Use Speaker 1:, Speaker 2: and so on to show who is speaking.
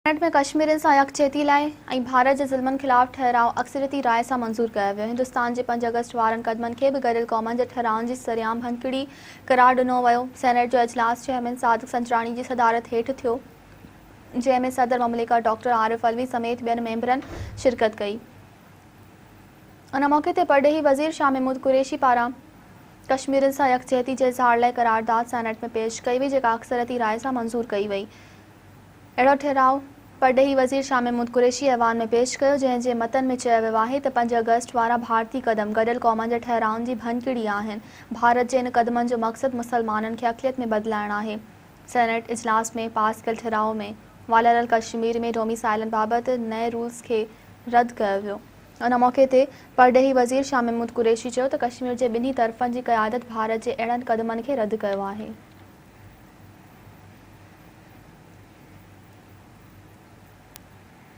Speaker 1: Senate में कश्मीरनि सां यकजहती लाइ ऐं भारत जे ज़ुल्मनि ख़िलाफ़ ठहराव अक्सरियती राय सां मंज़ूर कयो वियो। हिंदुस्तान जे 5 अगस्त वारनि क़दमनि खे बि गॾियल क़ौमनि जे ठहराउनि जी सरियाम भञकिड़ी करार ॾिनो वियो। सैनेट जो इजलास चेयरमैन सादिक संचराणी जी सदारत हेठि थियो, जंहिं में सदर ममलिका डॉक्टर आरिफ अलवी समेत ॿियनि मेंबरनि शिरकत कई। उन मौक़े ते परॾेही वज़ीर शाह महमूद कुरैशी पारां कश्मीरनि सां यकजहती जे इज़हार लाइ करारदाद सैनेट में पेश कई वई, जेका अक्सरियती राय सां मंज़ूर कई वई। अहिड़ो ठहराउ परॾेही वज़ीर शाह महमूद कुरैशी ऐवान में पेश कयो, जंहिं जे मतन में चयो वियो आहे त 5 अगस्त वारा भारती क़दम गॾियल क़ौमनि जे ठहराउनि जी भञकिड़ी आहिनि। भारत जे इन क़दमनि जो मक़सदु मुसलमाननि खे अक़लियत में बदिलाइणु आहे। सैनेट इजलास में पास कयल ठहराउ में वालियल कश्मीर में डोमिसाइलनि बाबति नए रूल्स खे रद्द कयो वियो। उन मौक़े ते परॾेही वज़ीर शाह महमूद कुरैशी चयो त कश्मीर जे ॿिन्ही तरफ़नि जी क़यादत भारत जे अहिड़नि क़दमनि खे रद्द कयो आहे।